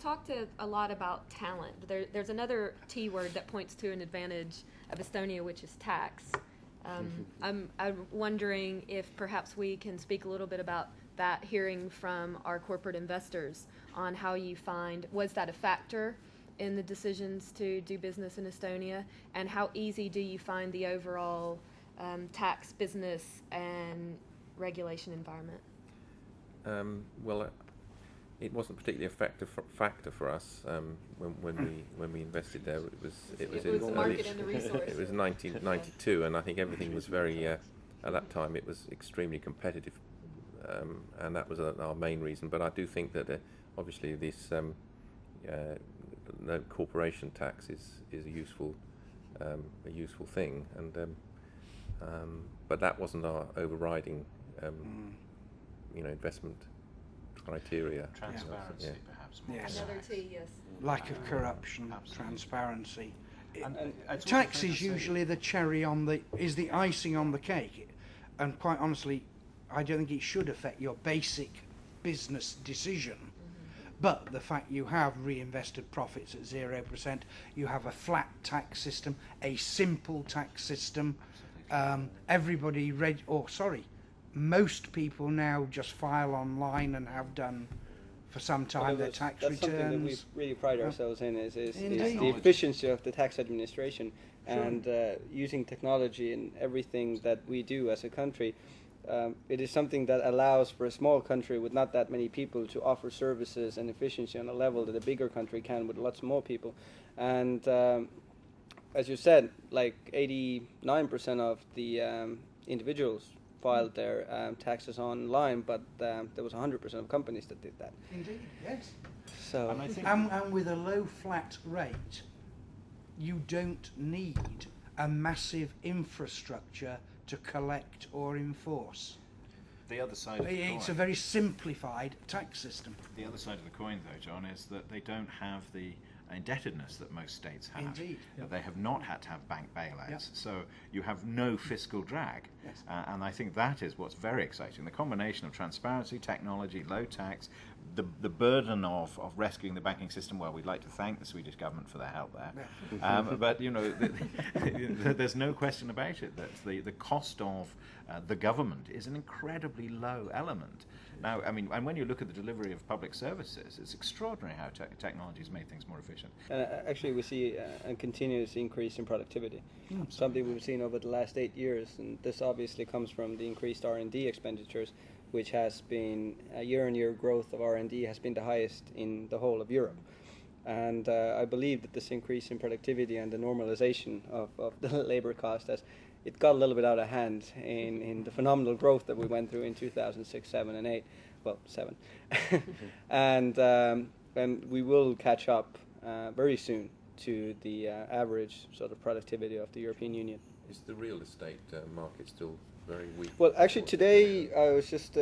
talked a lot about talent. There's another T word that points to an advantage of Estonia, which is tax. I'm wondering if perhaps we can speak a little bit about that, hearing from our corporate investors on how you find, was that a factor in the decisions to do business in Estonia, and how easy do you find the overall tax, business, and regulation environment? Well, it wasn't particularly a factor for us when we invested there. It was the market and the resource. It was 1992, and I think everything was very at that time. It was extremely competitive, and that was our main reason. But I do think that obviously this no corporation tax is a useful thing, and but that wasn't our overriding investment criteria. Transparency, perhaps. More. Yes. Another T, yes. Lack of corruption, Absolutely. transparency. And Tax is usually the cherry on the icing on the cake, and quite honestly, I don't think it should affect your basic business decision. But the fact you have reinvested profits at 0%, you have a flat tax system, a simple tax system. Most people now just file online and have done for some time their tax returns. That's something that we really pride ourselves in is Indeed. the efficiency of the tax administration, and using technology in everything that we do as a country. It is something that allows for a small country with not that many people to offer services and efficiency on a level that a bigger country can with lots more people. And as you said, like 89% of the individuals filed their taxes online, but there was 100% of companies that did that. Indeed, yes. So, and with a low flat rate, you don't need a massive infrastructure to collect or enforce. the other side of the coin. It's a very simplified tax system. The other side of the coin, though, John, is that they don't have the indebtedness that most states have. Indeed. Yep. They have not had to have bank bailouts, Yep. so you have no fiscal drag. Yes. And I think that is what's very exciting. The combination of transparency, technology, low tax, the burden of rescuing the banking system. Well, we'd like to thank the Swedish government for their help there. But, you know, there's no question about it that the cost of the government is an incredibly low element. Now, I mean, and when you look at the delivery of public services, it's extraordinary how technology has made things more efficient. Actually, we see a continuous increase in productivity, something we've seen over the last 8 years, and this obviously comes from the increased R&D expenditures, which has been a year-on-year growth of R&D has been the highest in the whole of Europe. And I believe that this increase in productivity and the normalization of the labor cost it got a little bit out of hand in the phenomenal growth that we went through in 2006, 7, and 8. Well, 7. and we will catch up very soon to the average sort of productivity of the European Union. Is the real estate market still very weak? Well, actually, today I was just,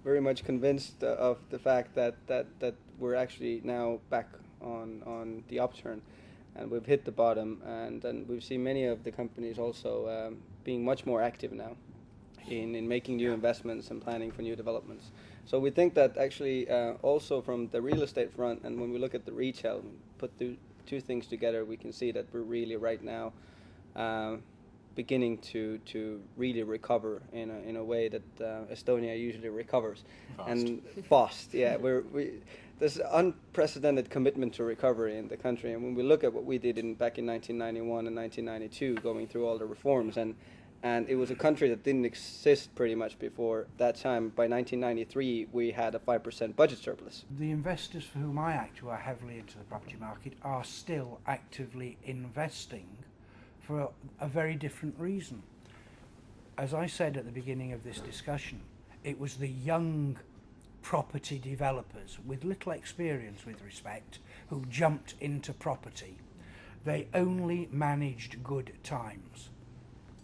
very much convinced of the fact that we're actually now back on the upturn. And we've hit the bottom, and we've seen many of the companies also being much more active now in making new investments and planning for new developments. So we think that actually also from the real estate front, and when we look at the retail, put the two things together, we can see that we're really right now beginning to really recover in a way that Estonia usually recovers. Fast. And fast, yeah. There's unprecedented commitment to recovery in the country, and when we look at what we did back in 1991 and 1992, going through all the reforms, and it was a country that didn't exist pretty much before that time. By 1993, we had a 5% budget surplus. The investors for whom I act, who are heavily into the property market, are still actively investing for a very different reason. As I said at the beginning of this discussion, it was the young property developers with little experience with respect who jumped into property. They only managed good times.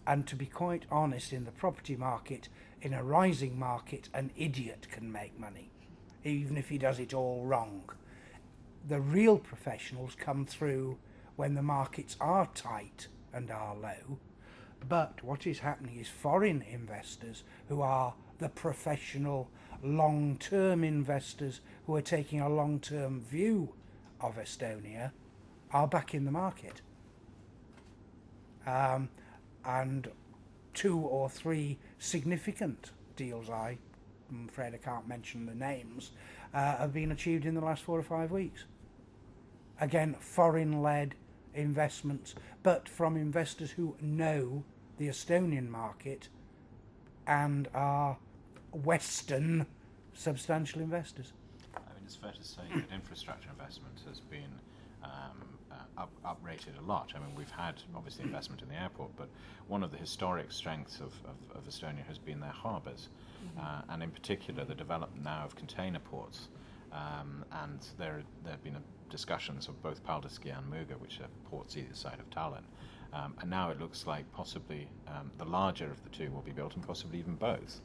And to be quite honest, in the property market, in a rising market, an idiot can make money, even if he does it all wrong. The real professionals come through when the markets are tight and are low, But what is happening is foreign investors, who are the professional long-term investors who are taking a long-term view of Estonia, are back in the market. And 2 or 3 significant deals, I'm afraid I can't mention the names, have been achieved in the last 4 or 5 weeks. Again, foreign-led investments, but from investors who know the Estonian market and are Western substantial investors. I mean, it's fair to say that infrastructure investment has been uprated a lot. I mean, we've had obviously investment in the airport, but one of the historic strengths of Estonia has been their harbours, and in particular the development now of container ports. And there have been discussions of both Paldiski and Muuga, which are ports either side of Tallinn. And now it looks like possibly the larger of the two will be built, and possibly even both.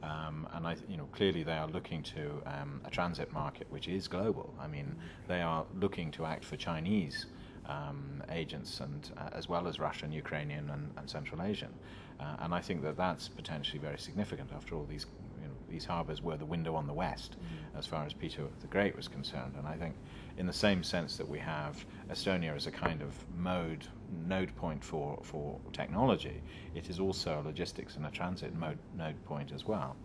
And clearly they are looking to a transit market which is global. I mean, they are looking to act for Chinese agents, and as well as Russian, Ukrainian, and Central Asian. And I think that that's potentially very significant. After all, these harbours were the window on the West, as far as Peter the Great was concerned. And I think, in the same sense that we have Estonia as a kind of node point for technology, it is also a logistics and a transit node point as well.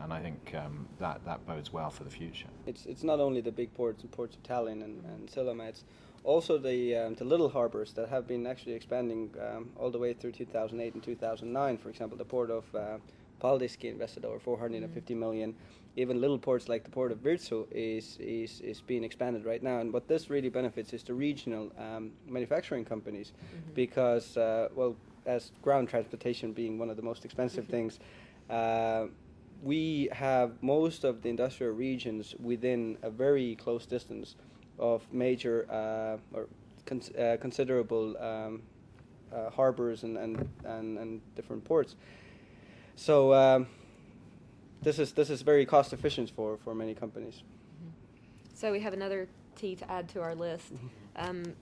And I think that bodes well for the future. It's not only the big ports and ports of Tallinn and Sillamäe, it's also the little harbours that have been actually expanding all the way through 2008 and 2009. For example, the port of Paldiski invested over 450 million. Even little ports like the port of Virtsu is being expanded right now. And what this really benefits is the regional manufacturing companies, because, as ground transportation being one of the most expensive things, we have most of the industrial regions within a very close distance of major or considerable harbours and different ports. So this is very cost efficient for many companies. So we have another T to add to our list.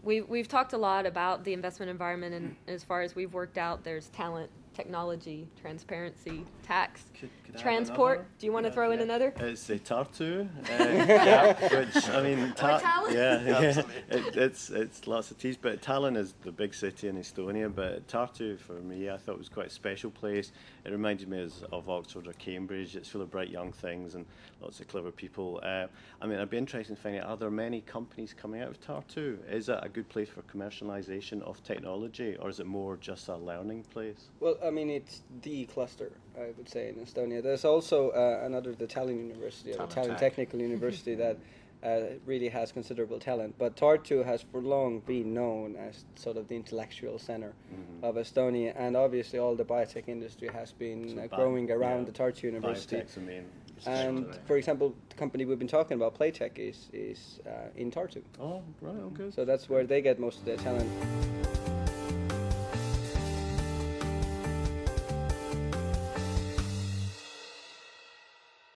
We've talked a lot about the investment environment, and as far as we've worked out, there's talent, technology, transparency, tax, transport. Do you want to throw in another? It's Tartu, which I mean, it's lots of T's. But Tallinn is the big city in Estonia. But Tartu, for me, I thought was quite a special place. It reminded me of Oxford or Cambridge. It's full of bright young things and lots of clever people. I mean, I'd be interested in finding out, are there many companies coming out of Tartu? Is it a good place for commercialization of technology, or is it more just a learning place? Well, I mean, it's the cluster, I would say, in Estonia. There's also the Tallinn University, or the Tallinn Technical University, that really has considerable talent. But Tartu has for long been known as sort of the intellectual center of Estonia, and obviously all the biotech industry has been growing around the Tartu University. And for example, the company we've been talking about, Playtech, is in Tartu. Oh, right, okay. So that's where they get most of their talent.